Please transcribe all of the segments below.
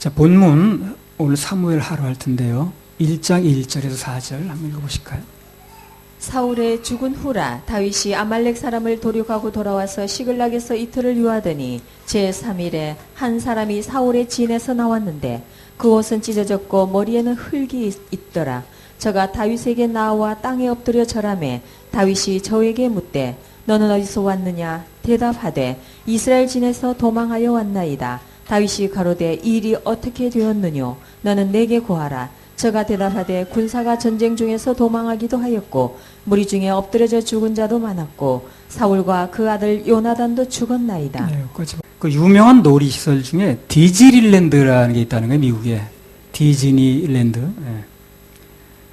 자, 본문 오늘 사무엘 하루 할 텐데요. 1장 1절에서 4절 한번 읽어보실까요? 사울의 죽은 후라 다윗이 아말렉 사람을 도륙하고 돌아와서 시글락에서 이틀을 유하더니 제3일에 한 사람이 사울의 진에서 나왔는데 그 옷은 찢어졌고 머리에는 흙이 있더라. 저가 다윗에게 나와 땅에 엎드려 절하매 다윗이 저에게 묻되 너는 어디서 왔느냐? 대답하되 이스라엘 진에서 도망하여 왔나이다. 다윗이 가로되 이 일이 어떻게 되었느뇨? 너는 내게 고하라. 저가 대답하되 군사가 전쟁 중에서 도망하기도 하였고 무리 중에 엎드려져 죽은 자도 많았고 사울과 그 아들 요나단도 죽었나이다. 네, 그 유명한 놀이시설 중에 디즈니랜드라는 게 있다는 거예요. 미국에 디즈니랜드. 네.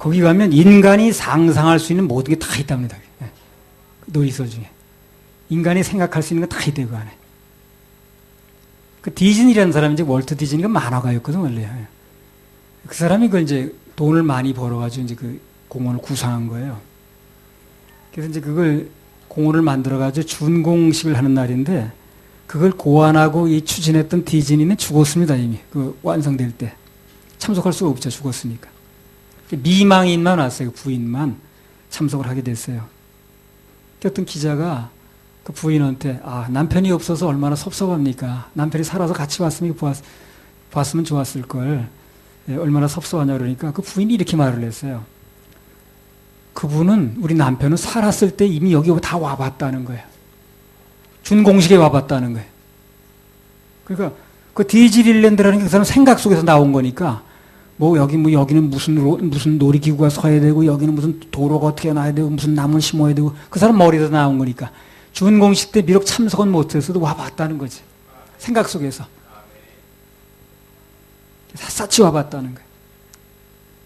거기 가면 인간이 상상할 수 있는 모든 게 다 있답니다. 네. 놀이시설 중에 인간이 생각할 수 있는 거 다 있대요. 그 안에. 그 디즈니라는 사람이 이제 월트 디즈니가 만화가였거든 원래. 네. 그 사람이 그 이제 돈을 많이 벌어가지고 이제 그 공원을 구상한 거예요. 그래서 이제 그걸 공원을 만들어가지고 준공식을 하는 날인데 그걸 고안하고 이 추진했던 디즈니는 죽었습니다. 이미 그 완성될 때 참석할 수가 없죠. 죽었으니까. 미망인만 왔어요. 그 부인만 참석을 하게 됐어요. 어떤 기자가 그 부인한테 남편이 없어서 얼마나 섭섭합니까? 남편이 살아서 같이 왔으면 봤으면 좋았을 걸. 얼마나 섭섭하냐 그러니까 그 부인이 이렇게 말을 했어요. 그분은 우리 남편은 살았을 때 이미 여기 다 와봤다는 거예요. 준공식에 와봤다는 거예요. 그러니까 그 디즈니랜드라는 게 그 사람 생각 속에서 나온 거니까 여기는 무슨 놀이기구가 서야 되고 여기는 무슨 도로가 어떻게 놔야 되고 무슨 나무를 심어야 되고 그 사람 머리에서 나온 거니까 준공식 때 비록 참석은 못했어도 와봤다는 거지. 생각 속에서. 샅샅이 와봤다는 거예요.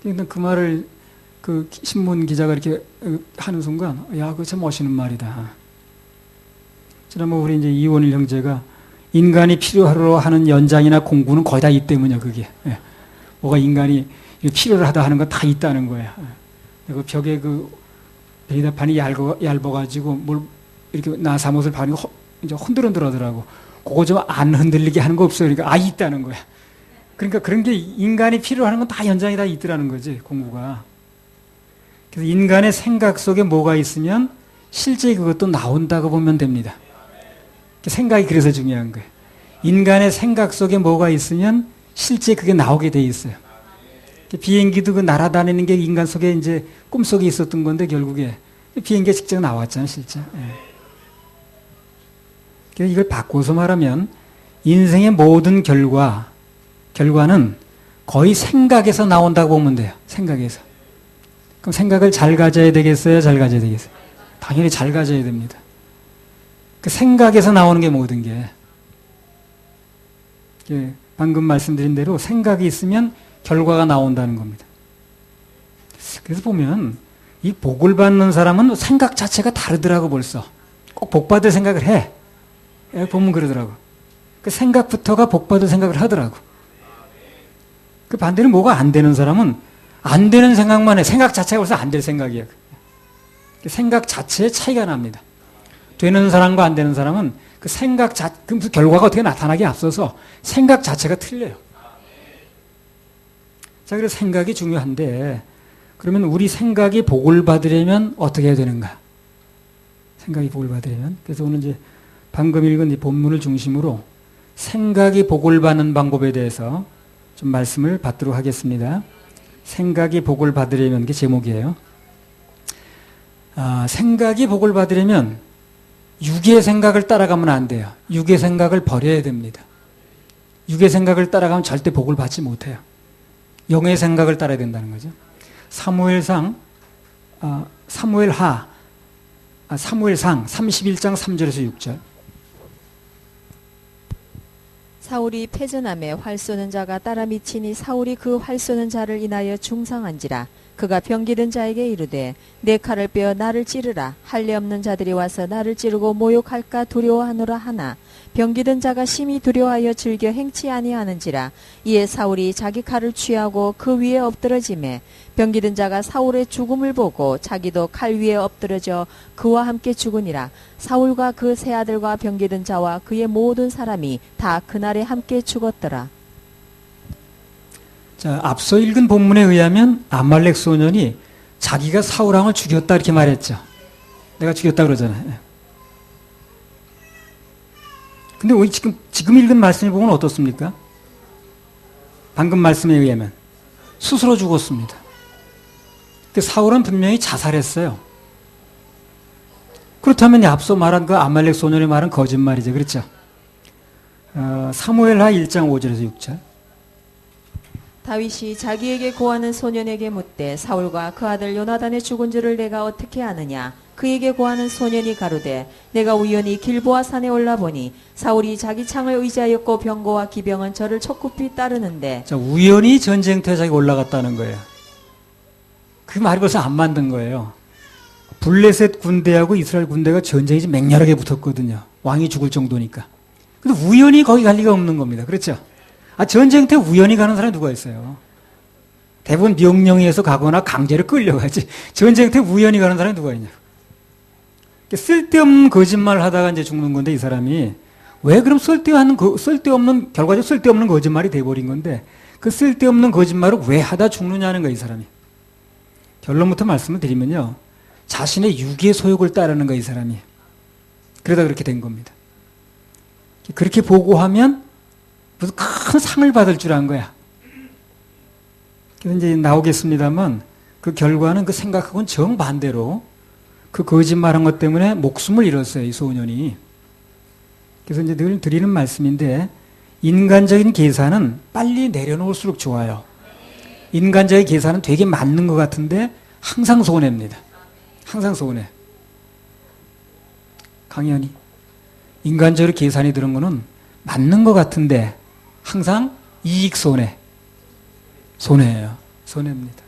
그러니까 그 말을 그 신문 기자가 이렇게 하는 순간, 야, 그거 참 멋있는 말이다. 지난번 우리 이제 이원일 형제가 인간이 필요로 하는 연장이나 공부는 거의 다 이 때문이야, 그게. 예. 뭐가 인간이 필요로 하다 하는 거 다 있다는 거야. 그 벽에 그 베리다판이 얇아가지고 뭘 이렇게 나사못을 바르고 이제 흔들흔들 하더라고. 그거 좀 안 흔들리게 하는 거 없어요. 그러니까 있다는 거야. 그러니까 그런 게 인간이 필요하는 건 다 연장이 다 있더라는 거지, 공부가. 그래서 인간의 생각 속에 뭐가 있으면 실제 그것도 나온다고 보면 됩니다. 생각이 그래서 중요한 거예요. 인간의 생각 속에 뭐가 있으면 실제 그게 나오게 돼 있어요. 비행기도 그 날아다니는 게 인간 속에 이제 꿈속에 있었던 건데 결국에 비행기가 직접 나왔잖아요, 실제. 그래서 이걸 바꿔서 말하면 인생의 모든 결과는 거의 생각에서 나온다고 보면 돼요. 생각에서. 그럼 생각을 잘 가져야 되겠어요? 잘 가져야 되겠어요? 당연히 잘 가져야 됩니다. 그 생각에서 나오는 게 모든 게. 방금 말씀드린 대로 생각이 있으면 결과가 나온다는 겁니다. 그래서 보면 이 복을 받는 사람은 생각 자체가 다르더라고 벌써. 꼭 복받을 생각을 해. 보면 그러더라고. 그 생각부터가 복받을 생각을 하더라고. 그 반대로 뭐가 안 되는 사람은 안 되는 생각만 해. 생각 자체가 벌써 안 될 생각이야. 생각 자체에 차이가 납니다. 되는 사람과 안 되는 사람은 그 생각 그 결과가 어떻게 나타나기 앞서서 생각 자체가 틀려요. 자, 그래서 생각이 중요한데 그러면 우리 생각이 복을 받으려면 어떻게 해야 되는가? 생각이 복을 받으려면. 그래서 오늘 이제 방금 읽은 이 본문을 중심으로 생각이 복을 받는 방법에 대해서 좀 말씀을 받도록 하겠습니다. 생각이 복을 받으려면 게 제목이에요. 생각이 복을 받으려면 육의 생각을 따라가면 안 돼요. 육의 생각을 버려야 됩니다. 육의 생각을 따라가면 절대 복을 받지 못해요. 영의 생각을 따라야 된다는 거죠. 사무엘상 31장 3절에서 6절. 사울이 패전함에 활 쏘는 자가 따라 미치니 사울이 그 활 쏘는 자를 인하여 중상한지라. 그가 병기든 자에게 이르되 내 칼을 빼어 나를 찌르라. 할례 없는 자들이 와서 나를 찌르고 모욕할까 두려워하노라 하나 병기든 자가 심히 두려워하여 즐겨 행치 아니하는지라. 이에 사울이 자기 칼을 취하고 그 위에 엎드러지매 병기든 자가 사울의 죽음을 보고 자기도 칼 위에 엎드러져 그와 함께 죽으니라. 사울과 그 세 아들과 병기든 자와 그의 모든 사람이 다 그날에 함께 죽었더라. 자, 앞서 읽은 본문에 의하면 아말렉 소년이 자기가 사울왕을 죽였다 이렇게 말했죠. 내가 죽였다 그러잖아요. 근데 우리 지금 읽은 말씀을 보면 어떻습니까? 방금 말씀에 의하면 스스로 죽었습니다. 사울은 분명히 자살했어요. 그렇다면 앞서 말한 그 아말렉 소년의 말은 거짓말이죠. 그렇죠? 사무엘하 1장 5절에서 6절. 다윗이 자기에게 고하는 소년에게 묻되 사울과 그 아들 요나단의 죽은 줄을 내가 어떻게 아느냐? 그에게 고하는 소년이 가로되 내가 우연히 길보아 산에 올라보니 사울이 자기 창을 의지하였고 병거와 기병은 저를 촉굽히 따르는데. 자, 우연히 전쟁터에 올라갔다는 거예요. 그 말이 벌써 안 만든 거예요. 블레셋 군대하고 이스라엘 군대가 전쟁이 맹렬하게 붙었거든요. 왕이 죽을 정도니까. 근데 우연히 거기 갈 리가 없는 겁니다. 그렇죠? 전쟁터에 우연히 가는 사람이 누가 있어요? 대부분 명령에 의해서 가거나 강제로 끌려가지. 전쟁터에 우연히 가는 사람이 누가 있냐고. 쓸데없는 거짓말을 하다가 이제 죽는 건데, 이 사람이. 왜 그럼 결과적으로 쓸데없는 거짓말이 돼버린 건데, 그 쓸데없는 거짓말을 왜 하다 죽느냐는 거예요, 이 사람이. 결론부터 말씀을 드리면요. 자신의 육의 소욕을 따르는 거예요, 이 사람이. 그러다 그렇게 된 겁니다. 그렇게 보고하면 무슨 큰 상을 받을 줄 안 거야. 그래서 이제 나오겠습니다만 그 결과는 그 생각하고는 정반대로 그 거짓말한 것 때문에 목숨을 잃었어요, 이 소년이. 그래서 이제 늘 드리는 말씀인데 인간적인 계산은 빨리 내려놓을수록 좋아요. 인간적인 계산은 되게 맞는 것 같은데 항상 손해입니다. 항상 손해. 강연이 인간적으로 계산이 들은 거는 맞는 것 같은데 항상 이익 손해. 손해예요. 손해입니다.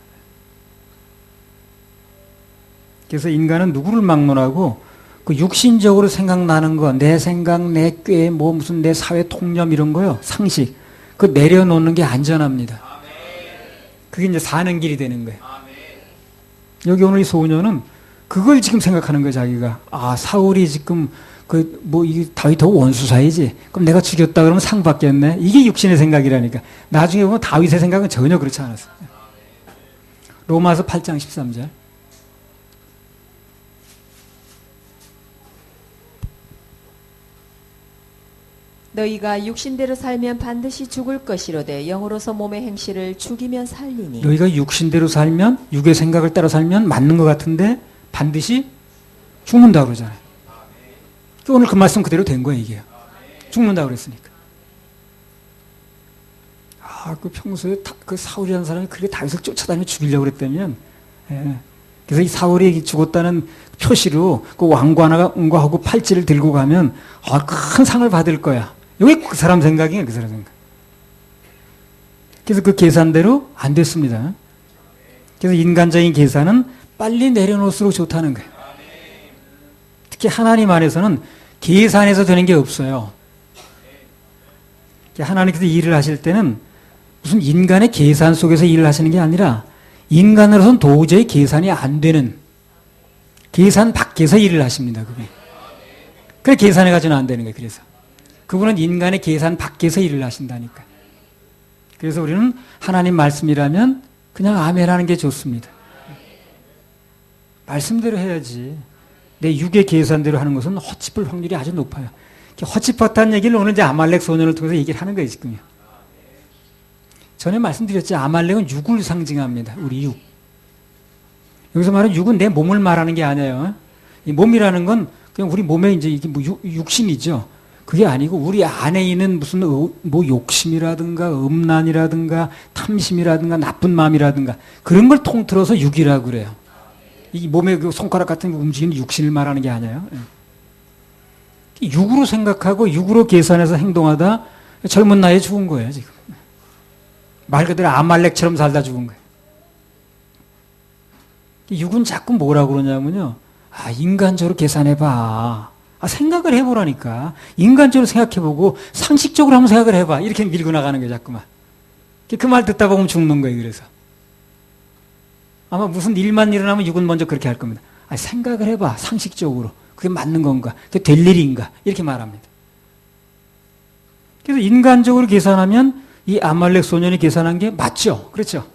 그래서 인간은 누구를 막론하고 그 육신적으로 생각나는 거, 내 생각, 내 꾀, 뭐 무슨 내 사회 통념 이런 거요. 상식. 그 내려놓는 게 안전합니다. 그게 이제 사는 길이 되는 거예요. 여기 오늘 이 소년은 그걸 지금 생각하는 거예요, 자기가. 사울이 지금 이 다윗하고 원수 사이지. 그럼 내가 죽였다 그러면 상 받겠네. 이게 육신의 생각이라니까. 나중에 보면 다윗의 생각은 전혀 그렇지 않았어요. 로마서 8장 13절. 너희가 육신대로 살면 반드시 죽을 것이로되 영으로서 몸의 행실을 죽이면 살리니. 너희가 육신대로 살면, 육의 생각을 따라 살면 맞는 것 같은데 반드시 죽는다고 그러잖아요. 오늘 그 말씀 그대로 된 거예요, 이게. 죽는다고 그랬으니까. 그 평소에 그 사울이라는 사람이 그렇게 다윗을 쫓아다니며 죽이려고 그랬다면, 그래서 이 사울이 죽었다는 표시로 그 왕관과 하고 팔찌를 들고 가면, 큰 상을 받을 거야. 이게 그 사람 생각이에요, 그 사람 생각. 그래서 그 계산대로 안 됐습니다. 그래서 인간적인 계산은 빨리 내려놓을수록 좋다는 거예요. 특히 하나님 안에서는 계산해서 되는 게 없어요. 하나님께서 일을 하실 때는 무슨 인간의 계산 속에서 일을 하시는 게 아니라 인간으로서는 도저히 계산이 안 되는 계산 밖에서 일을 하십니다. 그게. 그래 계산해가지고는 안 되는 거예요. 그래서 그분은 인간의 계산 밖에서 일을 하신다니까. 그래서 우리는 하나님 말씀이라면 그냥 아멘 하는 게 좋습니다. 말씀대로 해야지. 내 육의 계산대로 하는 것은 헛짚을 확률이 아주 높아요. 헛짚었다는 얘기를 오늘 이제 아말렉 소년을 통해서 얘기를 하는 거예요, 지금요. 전에 말씀드렸죠. 아말렉은 육을 상징합니다. 우리 육. 여기서 말하는 육은 내 몸을 말하는 게 아니에요. 이 몸이라는 건 그냥 우리 몸에 이제 이게 뭐 육신이죠. 그게 아니고 우리 안에 있는 무슨 뭐 욕심이라든가 음란이라든가 탐심이라든가 나쁜 마음이라든가 그런 걸 통틀어서 육이라고 그래요. 이 몸에 그 손가락 같은 거 움직이는 육신을 말하는 게 아니에요. 육으로 생각하고 육으로 계산해서 행동하다 젊은 나이에 죽은 거예요, 지금. 말 그대로 아말렉처럼 살다 죽은 거예요. 육은 자꾸 뭐라고 그러냐면요. 인간적으로 계산해봐. 생각을 해보라니까. 인간적으로 생각해보고 상식적으로 한번 생각을 해봐. 이렇게 밀고 나가는 거예요, 자꾸만. 그 말 듣다 보면 죽는 거예요, 그래서. 아마 무슨 일만 일어나면 육은 먼저 그렇게 할 겁니다. 생각을 해봐, 상식적으로. 그게 맞는 건가? 그게 될 일인가? 이렇게 말합니다. 그래서 인간적으로 계산하면 이 아말렉 소년이 계산한 게 맞죠? 그렇죠?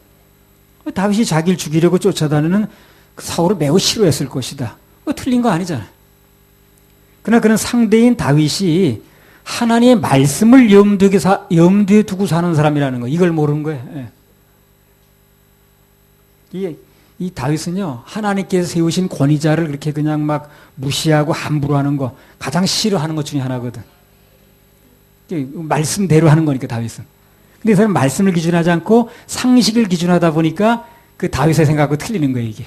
다윗이 자기를 죽이려고 쫓아다니는 그 사울을 매우 싫어했을 것이다. 틀린 거 아니잖아요. 그러나 그는 상대인 다윗이 하나님의 말씀을 염두에 두고 사는 사람이라는 거, 이걸 모르는 거예요. 예. 이 다윗은요, 하나님께서 세우신 권위자를 그렇게 그냥 막 무시하고 함부로 하는 거, 가장 싫어하는 것 중에 하나거든. 말씀대로 하는 거니까, 다윗은. 근데 이 사람은 말씀을 기준하지 않고 상식을 기준하다 보니까 그 다윗의 생각하고 틀리는 거예요, 이게.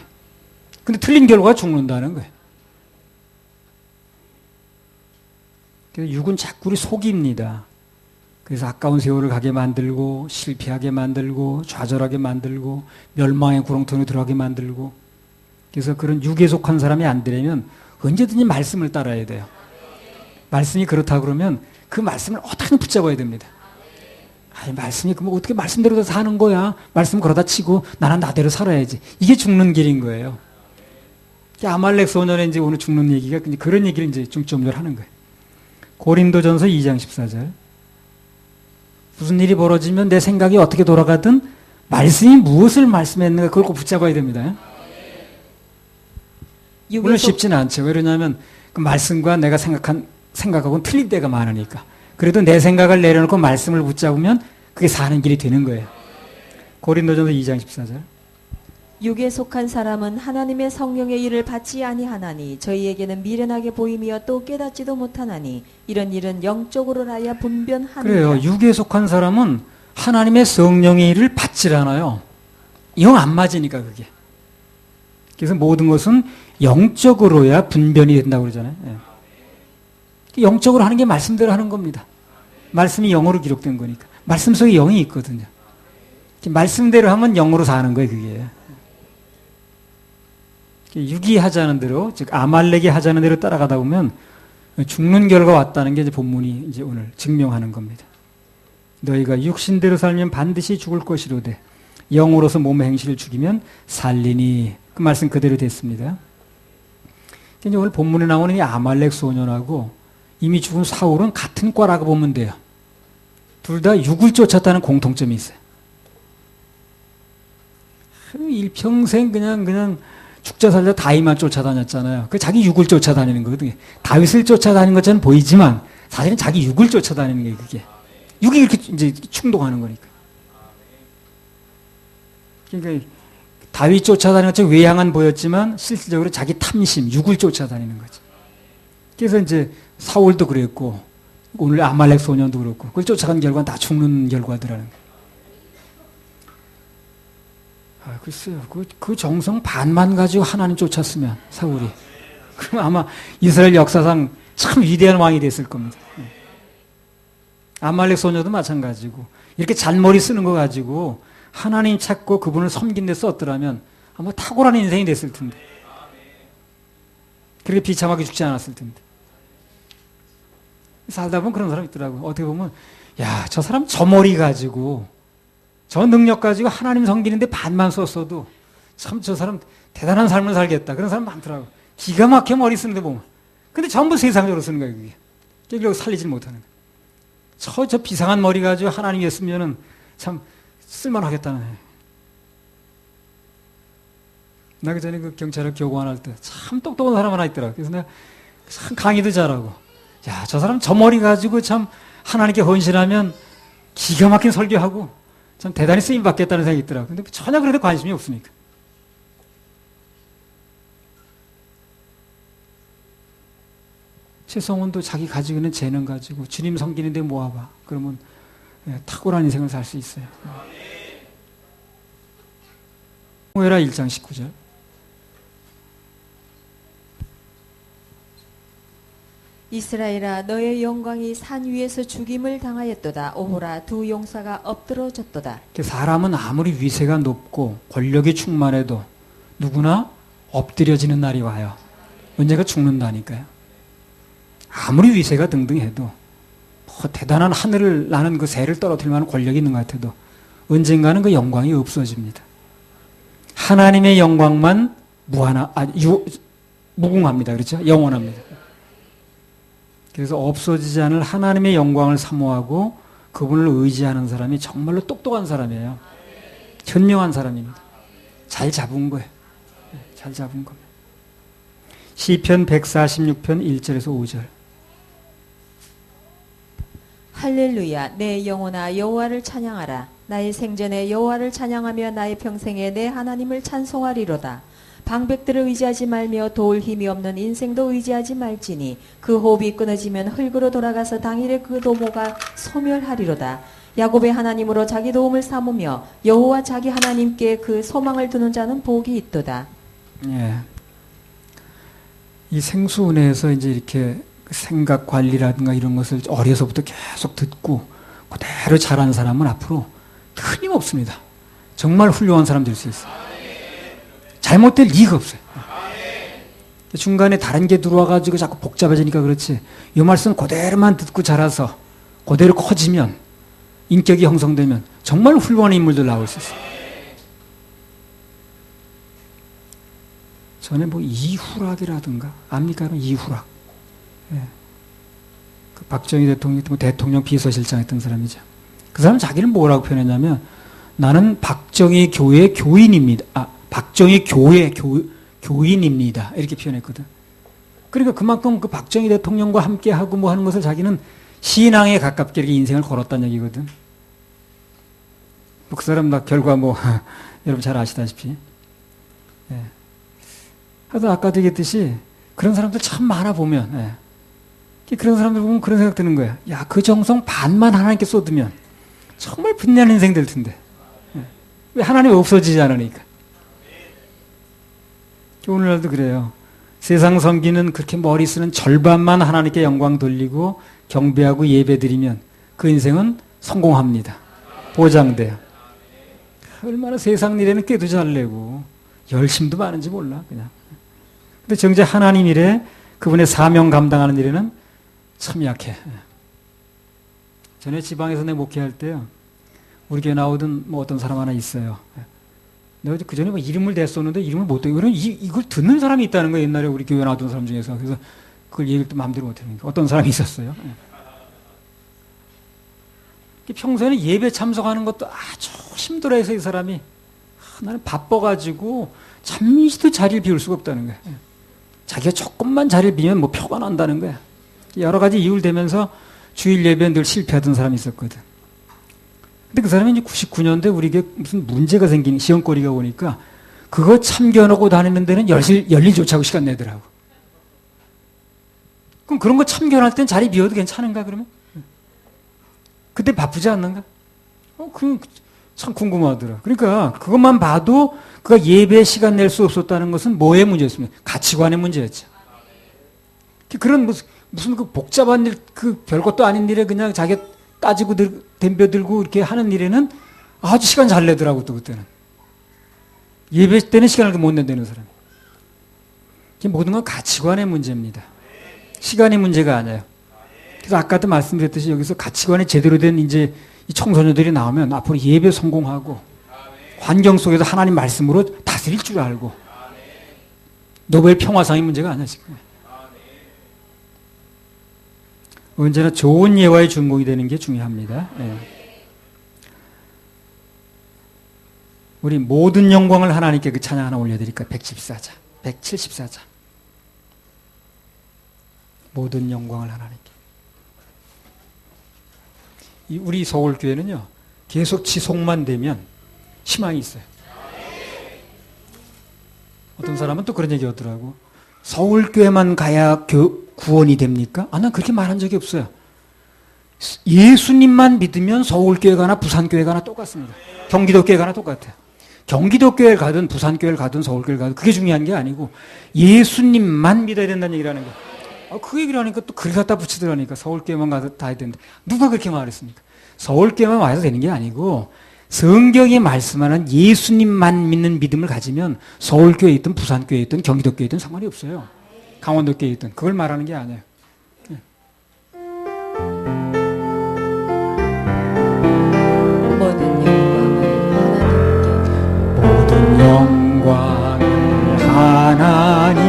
근데 틀린 결과가 죽는다는 거예요. 그래서 육은 자꾸 우리 속입니다. 그래서 아까운 세월을 가게 만들고 실패하게 만들고 좌절하게 만들고 멸망의 구렁텅이로 들어가게 만들고, 그래서 그런 육에 속한 사람이 안 되려면 언제든지 말씀을 따라야 돼요. 말씀이 그렇다 그러면 그 말씀을 어떻게든 붙잡아야 됩니다. 아니, 말씀이 그럼 어떻게 말씀대로 사는 거야? 말씀 걸어다 치고 나는 나대로 살아야지. 이게 죽는 길인 거예요. 아말렉 소년의 이제 오늘 죽는 얘기가 그런 얘기를 이제 중점적으로 하는 거예요. 고린도전서 2장 14절. 무슨 일이 벌어지면 내 생각이 어떻게 돌아가든 말씀이 무엇을 말씀했는가 그걸 꼭 붙잡아야 됩니다. 물론 쉽지는 않죠. 왜냐하면 그 말씀과 내가 생각하고는 틀린 때가 많으니까. 그래도 내 생각을 내려놓고 말씀을 붙잡으면 그게 사는 길이 되는 거예요. 고린도전서 2장 14절. 육에 속한 사람은 하나님의 성령의 일을 받지 아니하나니 저희에게는 미련하게 보이며 또 깨닫지도 못하나니 이런 일은 영적으로 나야 분변하느니라. 그래요. 육에 속한 사람은 하나님의 성령의 일을 받질 않아요. 영 안 맞으니까 그게. 그래서 모든 것은 영적으로야 분변이 된다고 그러잖아요. 예. 영적으로 하는 게 말씀대로 하는 겁니다. 말씀이 영어로 기록된 거니까. 말씀 속에 영이 있거든요. 말씀대로 하면 영으로 사는 거예요, 그게. 육이 하자는 대로, 즉 아말렉이 하자는 대로 따라가다 보면 죽는 결과 왔다는 게 이제 본문이 이제 오늘 증명하는 겁니다. 너희가 육신대로 살면 반드시 죽을 것이로되 영으로서 몸의 행실을 죽이면 살리니. 그 말씀 그대로 됐습니다. 이제 오늘 본문에 나오는 이 아말렉 소년하고 이미 죽은 사울은 같은 과라고 보면 돼요. 둘 다 육을 쫓았다는 공통점이 있어요. 일평생 그냥 죽자 살자 다윗만 쫓아다녔잖아요. 그 자기 육을 쫓아다니는 거거든요. 다윗을 쫓아다니는 것처럼 보이지만 사실은 자기 육을 쫓아다니는 거예요, 그게. 육이 이렇게 이제 충동하는 거니까. 그러니까 다윗 쫓아다니는 것처럼 외양은 보였지만 실질적으로 자기 탐심, 육을 쫓아다니는 거죠. 그래서 이제 사울도 그랬고 오늘 아말렉 소년도 그렇고 그걸 쫓아간 결과는 다 죽는 결과더라는 거예요. 글쎄요. 그 정성 반만 가지고 하나님 쫓았으면, 사울이. 그럼 아마 이스라엘 역사상 참 위대한 왕이 됐을 겁니다. 아말렉 소녀도 마찬가지고, 이렇게 잔머리 쓰는 거 가지고 하나님 찾고 그분을 섬긴 데 썼더라면 아마 탁월한 인생이 됐을 텐데. 그렇게 비참하게 죽지 않았을 텐데. 살다 보면 그런 사람 있더라고요. 어떻게 보면, 야, 저 사람 저 머리 가지고, 저 능력 가지고 하나님 섬기는데 반만 썼어도 참 저 사람 대단한 삶을 살겠다. 그런 사람 많더라고. 기가 막혀 머리 쓰는데 보면. 근데 전부 세상적으로 쓰는 거예요, 그게. 결국 살리질 못하는 거예요. 저 비상한 머리 가지고 하나님 했으면은 참 쓸만하겠다는. 나 그 전에 그 경찰을 교관할 때 참 똑똑한 사람 하나 있더라고. 그래서 내가 참 강의도 잘하고. 야, 저 사람 저 머리 가지고 참 하나님께 헌신하면 기가 막힌 설교하고 참 대단히 쓰임 받겠다는 생각이 있더라고요. 근데 전혀 그런데 관심이 없으니까. 최성원도 자기 가지고 있는 재능 가지고 주님 섬기는데 모아봐. 그러면 탁월한 인생을 살 수 있어요. 사무엘하 1장 19절. 이스라엘아 너의 영광이 산 위에서 죽임을 당하였도다. 오호라 두 용사가 엎드러졌도다. 사람은 아무리 위세가 높고 권력이 충만해도 누구나 엎드려지는 날이 와요. 언젠가 죽는다니까요. 아무리 위세가 등등해도 뭐 대단한 하늘을 나는 그 새를 떨어뜨릴 만한 권력이 있는 것 같아도 언젠가는 그 영광이 없어집니다. 하나님의 영광만 무궁합니다. 그렇죠? 영원합니다. 그래서 없어지지 않을 하나님의 영광을 사모하고 그분을 의지하는 사람이 정말로 똑똑한 사람이에요. 현명한 사람입니다. 잘 잡은 거예요. 잘 잡은 겁니다. 시편 146편 1절에서 5절. 할렐루야 내 영혼아 여호와를 찬양하라. 나의 생전에 여호와를 찬양하며 나의 평생에 내 하나님을 찬송하리로다. 방백들을 의지하지 말며 도울 힘이 없는 인생도 의지하지 말지니 그 호흡이 끊어지면 흙으로 돌아가서 당일에 그 도모가 소멸하리로다. 야곱의 하나님으로 자기 도움을 삼으며 여호와 자기 하나님께 그 소망을 두는 자는 복이 있도다. 예. 이 생수은혜에서 이제 이렇게 생각 관리라든가 이런 것을 어려서부터 계속 듣고 그대로 자란 사람은 앞으로 틀림없습니다. 정말 훌륭한 사람 될 수 있어요. 잘못될 리가 없어요. 중간에 다른 게 들어와가지고 자꾸 복잡해지니까 그렇지. 이 말씀 그대로만 듣고 자라서 그대로 커지면 인격이 형성되면 정말 훌륭한 인물들 나올 수 있어요. 전에 뭐 이후락이라든가 압니까? 이후락. 예. 그 박정희 대통령 비서실장 했던 사람이죠. 그 사람은 자기는 뭐라고 표현했냐면 나는 박정희 교회 교인입니다. 박정희 교회 교인입니다. 이렇게 표현했거든. 그러니까 그만큼 그 박정희 대통령과 함께 하고 뭐 하는 것을 자기는 신앙에 가깝게 이렇게 인생을 걸었다는 얘기거든. 그 사람 나 결과 뭐 여러분 잘 아시다시피. 예. 하여튼 아까도 얘기했듯이 그런 사람들 참 많아 보면 그런 사람들 보면 그런 생각 드는 거야. 야, 그 정성 반만 하나님께 쏟으면 정말 빛나는 인생 될 텐데. 왜 하나님이 없어지지 않으니까. 오늘날도 그래요. 세상 섬기는 그렇게 머리 쓰는 절반만 하나님께 영광 돌리고 경배하고 예배드리면 그 인생은 성공합니다. 보장돼요. 얼마나 세상 일에는 꾀도 잘 내고 열심도 많은지 몰라 그냥. 근데 정작 하나님 일에 그분의 사명 감당하는 일에는 참 약해. 전에 지방에서 내 목회할 때요. 우리 교회 나오던 뭐 어떤 사람 하나 있어요. 내가 그 전에 뭐 이름을 냈었는데 이름을 못 대고 이걸 듣는 사람이 있다는 거예요. 옛날에 우리 교회 나오던 사람 중에서. 그래서 그걸 얘기를 또 마음대로 못 하니까 어떤 사람이 있었어요. 평소에는 예배 참석하는 것도 아주 힘들어해서 이 사람이 나는 바빠가지고 잠시도 자리를 비울 수가 없다는 거예요. 자기가 조금만 자리를 비면 뭐 표가 난다는 거야. 여러 가지 이유를 대면서 주일 예배에 늘 실패하던 사람이 있었거든. 근데 그 사람이 이제 99년도에 우리에게 무슨 문제가 생긴 시험거리가 오니까 그거 참견하고 다니는 데는 열일 조차고 시간 내더라고. 그럼 그런 거 참견할 땐 자리 비워도 괜찮은가 그러면? 그때 바쁘지 않는가? 그 참 궁금하더라. 그러니까 그것만 봐도 그가 예배에 시간 낼 수 없었다는 것은 뭐의 문제였습니까? 가치관의 문제였죠. 그런 무슨 그 복잡한 일, 그 별것도 아닌 일에 그냥 자기가 따지고 덤벼들고 이렇게 하는 일에는 아주 시간 잘 내더라고 또 그때는. 예배 때는 시간을 못 낸다는 사람. 모든 건 가치관의 문제입니다. 시간의 문제가 아니에요. 그래서 아까도 말씀드렸듯이 여기서 가치관이 제대로 된 이제 이 청소년들이 나오면 앞으로 예배 성공하고 환경 속에서 하나님 말씀으로 다스릴 줄 알고 노벨 평화상의 문제가 아니야 지금. 언제나 좋은 예화의 주인공이 되는 게 중요합니다. 우리 모든 영광을 하나님께 그 찬양 하나 올려드릴까요? 114자, 174자. 모든 영광을 하나님께. 우리 서울교회는요, 계속 지속만 되면 희망이 있어요. 어떤 사람은 또 그런 얘기 하더라고. 서울교회만 가야 구원이 됩니까? 난 그렇게 말한 적이 없어요. 예수님만 믿으면 서울교회 가나 부산교회 가나 똑같습니다. 경기도교회 가나 똑같아요. 경기도교회를 가든 부산교회를 가든 서울교회를 가든 그게 중요한 게 아니고 예수님만 믿어야 된다는 얘기를 하는 거예요. 그 얘기를 하니까 또 글 갖다 붙이더라니까. 서울교회만 가서 다 해야 된다. 누가 그렇게 말했습니까? 서울교회만 와서 되는 게 아니고 성경에 말씀하는 예수님만 믿는 믿음을 가지면 서울교회에 있든 부산교회에 있든 경기도교회에 있든 상관이 없어요. 강원도교회에 있든 그걸 말하는 게 아니에요. 모든 영광을 하나님께 모든 영광을 하나님께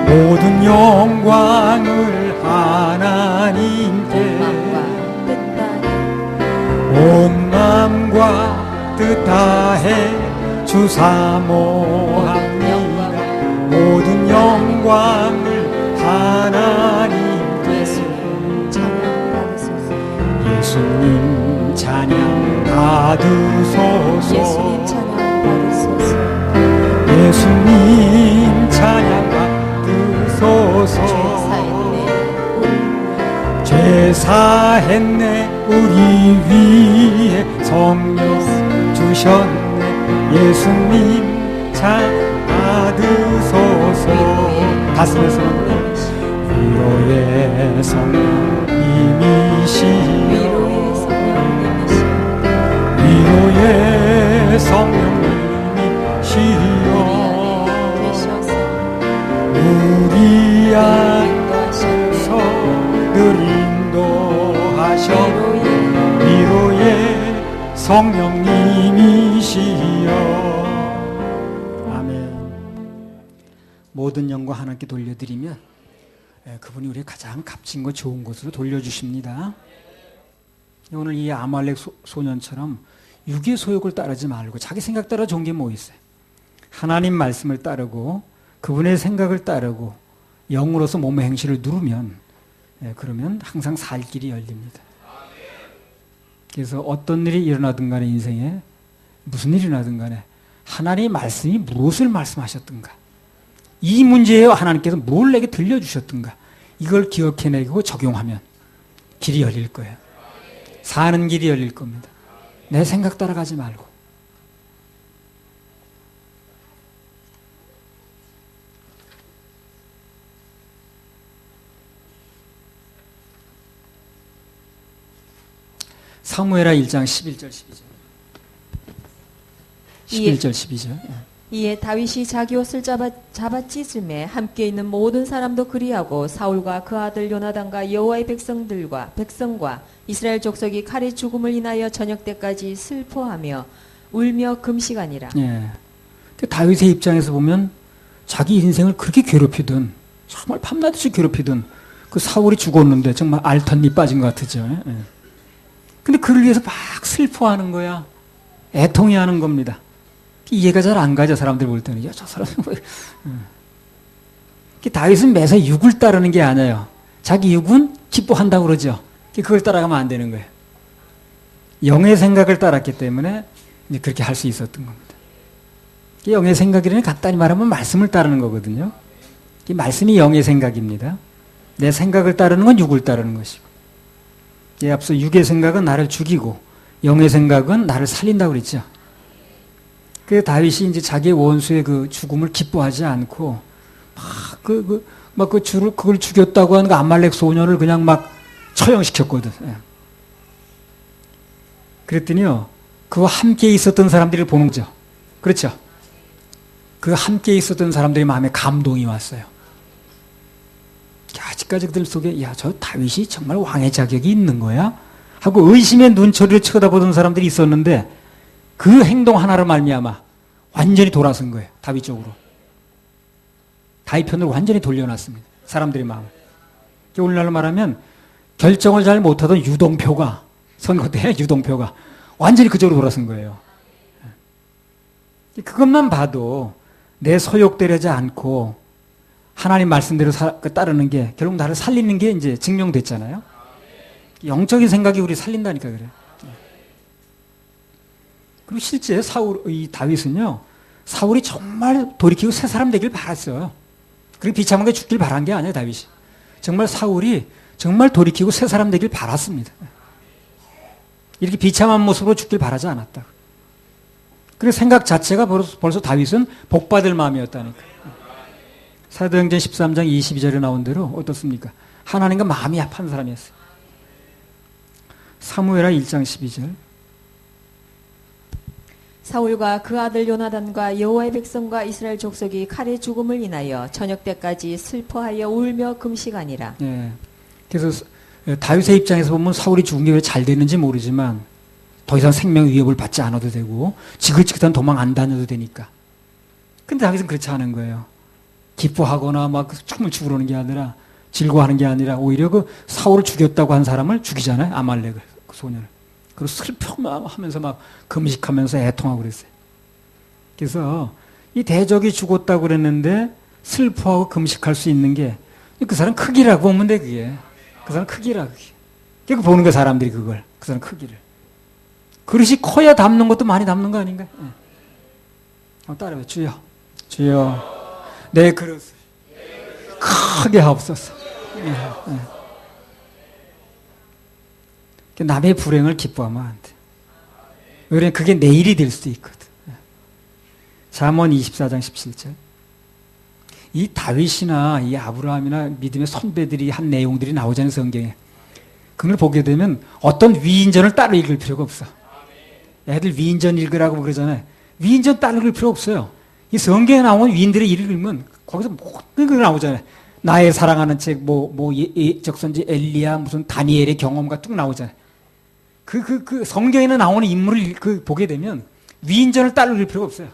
모든 영광을 하나님께 온 마음과 뜻 다해 주 사모합니다. 모든 영광을 하나님께 예수님 찬양 받으소서. 예수님 찬양 받으소서. 예수님 찬양 받으소서. 죄 사했네 우리 위에 성령 주셨네. 예수님 찬양 받으소서. 가슴에서 위로의 성령님이시여. 위로의 성령님이시여. 우리 안에서 늘 인도하셔. 위로의 성령님이시여. 아멘. 모든 영광 하나님께 돌려드리면 그분이 우리 가장 값진 것 좋은 것으로 돌려주십니다. 오늘 이 아말렉 소년처럼 육의 소욕을 따르지 말고 자기 생각 따라 좋은 게 뭐 있어요? 하나님 말씀을 따르고 그분의 생각을 따르고 영으로서 몸의 행실을 누르면 그러면 항상 살 길이 열립니다. 그래서 어떤 일이 일어나든 간에 인생에 무슨 일이 일어나든 간에 하나님의 말씀이 무엇을 말씀하셨든가, 이 문제에 하나님께서 뭘 내게 들려주셨든가, 이걸 기억해내고 적용하면 길이 열릴 거예요. 사는 길이 열릴 겁니다. 내 생각 따라가지 말고. 사무엘하 1장 11절 12절. 11절 12절. 이에 다윗이 자기 옷을 잡아 찢음에 함께 있는 모든 사람도 그리하고 사울과 그 아들 요나단과 여호와의 백성과 이스라엘 족속이 칼의 죽음을 인하여 저녁 때까지 슬퍼하며 울며 금식하니라. 예. 다윗의 입장에서 보면 자기 인생을 그렇게 괴롭히던, 정말 밤낮없이 괴롭히던 그 사울이 죽었는데 정말 알턴니 빠진 것 같으죠. 예. 근데 그를 위해서 막 슬퍼하는 거야. 애통해하는 겁니다. 이해가 잘 안 가죠. 사람들 볼 때는. 야, 저 사람은 왜. 다윗은 매사 육을 따르는 게 아니에요. 자기 육은 기뻐한다고 그러죠. 그걸 따라가면 안 되는 거예요. 영의 생각을 따랐기 때문에 이제 그렇게 할 수 있었던 겁니다. 영의 생각이라는 간단히 말하면 말씀을 따르는 거거든요. 이 말씀이 영의 생각입니다. 내 생각을 따르는 건 육을 따르는 것이고. 앞서 육의 생각은 나를 죽이고 영의 생각은 나를 살린다고 그랬죠. 그래서 다윗이 이제 자기의 원수의 그 죽음을 기뻐하지 않고 그걸 죽였다고 하는 그 아말렉 소년을 그냥 막 처형시켰거든. 그랬더니요, 그와 함께 있었던 사람들을 보는 거죠. 그렇죠? 그 함께 있었던 사람들의 마음에 감동이 왔어요. 아직까지 그들 속에, 야, 저 다윗이 정말 왕의 자격이 있는 거야? 하고 의심의 눈초리를 쳐다보던 사람들이 있었는데 그 행동 하나로 말미암아 완전히 돌아선 거예요. 다윗 쪽으로. 다윗 편으로 완전히 돌려놨습니다. 사람들의 마음을. 오늘날로 말하면 결정을 잘 못하던 유동표가, 선거 때 유동표가 완전히 그쪽으로 돌아선 거예요. 그것만 봐도 내 소욕대로 하지 않고 하나님 말씀대로 따르는 게 결국 나를 살리는 게 이제 증명됐잖아요. 영적인 생각이 우리 살린다니까 그래요. 그리고 실제 이 다윗은요, 사울이 정말 돌이키고 새 사람 되길 바랐어요. 그리고 비참하게 죽길 바란 게 아니에요, 다윗이. 정말 사울이 정말 돌이키고 새 사람 되길 바랐습니다. 이렇게 비참한 모습으로 죽길 바라지 않았다. 그래서 생각 자체가 벌써 다윗은 복받을 마음이었다니까. 사도행전 13장 22절에 나온 대로 어떻습니까? 하나님과 마음이 합한 사람이었어요. 사무엘하 1장 12절. 사울과 그 아들 요나단과 여호와의 백성과 이스라엘 족속이 칼의 죽음을 인하여 저녁 때까지 슬퍼하여 울며 금식하니라. 예. 그래서 다윗의 입장에서 보면 사울이 죽은 게 왜 잘 됐는지 모르지만 더 이상 생명 위협을 받지 않아도 되고 지긋지긋한 도망 안 다녀도 되니까. 근데 다윗은 그렇지 않은 거예요. 기뻐하거나 막 춤을 추고 그러는 게 아니라, 즐거워하는 게 아니라 오히려 그 사울을 죽였다고 한 사람을 죽이잖아요. 아말렉을, 그 소년을. 그리고 슬퍼하면서 막 금식하면서 애통하고 그랬어요. 그래서 이 대적이 죽었다고 그랬는데 슬퍼하고 금식할 수 있는 게 그 사람 크기라고 보면 돼, 그게. 그 사람 크기라, 그게. 그러니까 보는 거야, 사람들이 그걸. 그 사람 크기를. 그릇이 커야 담는 것도 많이 담는 거 아닌가? 예. 한번 따라해봐요. 주여. 주여. 내 그릇을 크게 하옵소서. 예. 예. 남의 불행을 기뻐하면 안 돼. 왜냐면 그게 내일이 될 수도 있거든. 예. 잠언 24장 17절. 이 다윗이나 이 아브라함이나 믿음의 선배들이 한 내용들이 나오잖아요, 성경에. 그걸 보게 되면 어떤 위인전을 따로 읽을 필요가 없어. 애들 위인전 읽으라고 그러잖아요. 위인전 따로 읽을 필요 없어요. 이 성경에 나오는 위인들의 일을 읽으면 거기서 모든 게 나오잖아요. 나의 사랑하는 책, 적선지 엘리야, 무슨 다니엘의 경험가 쭉 나오잖아요. 그 성경에는 나오는 인물을 보게 되면 위인전을 따로 읽을 필요가 없어요.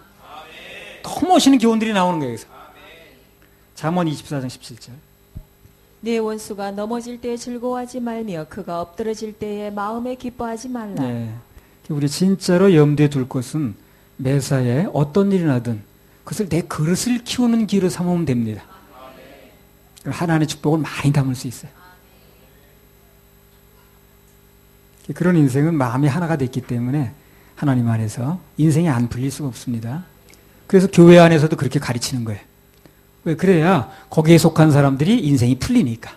너무 멋있는 교훈들이 나오는 거예요, 여기서. 잠언 24장 17절. 네 원수가 넘어질 때에 즐거워하지 말며 그가 엎드러질 때에 마음에 기뻐하지 말라. 네. 우리 진짜로 염두에 둘 것은 매사에 어떤 일이 나든 그것을 내 그릇을 키우는 길을 삼으면 됩니다. 하나님의 축복을 많이 담을 수 있어요. 그런 인생은 마음이 하나가 됐기 때문에 하나님 안에서 인생이 안 풀릴 수가 없습니다. 그래서 교회 안에서도 그렇게 가르치는 거예요. 왜? 그래야 거기에 속한 사람들이 인생이 풀리니까.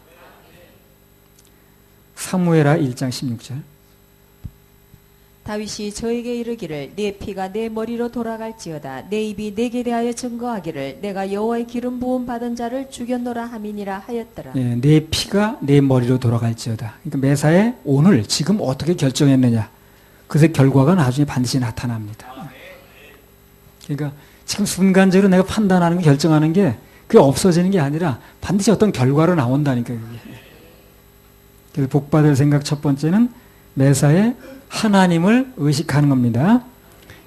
사무엘하 1장 16절. 다윗이 저에게 이르기를 내 피가 내 머리로 돌아갈지어다 내 입이 내게 대하여 증거하기를 내가 여호와의 기름 부음 받은 자를 죽였노라 함이니라 하였더라. 예, 내 피가 내 머리로 돌아갈지어다. 그러니까 매사에 오늘 지금 어떻게 결정했느냐. 그것의 결과가 나중에 반드시 나타납니다. 그러니까 지금 순간적으로 내가 판단하는 게 결정하는 게 그게 없어지는 게 아니라 반드시 어떤 결과로 나온다니까 그게. 그래서 복받을 생각 첫 번째는 매사에 하나님을 의식하는 겁니다.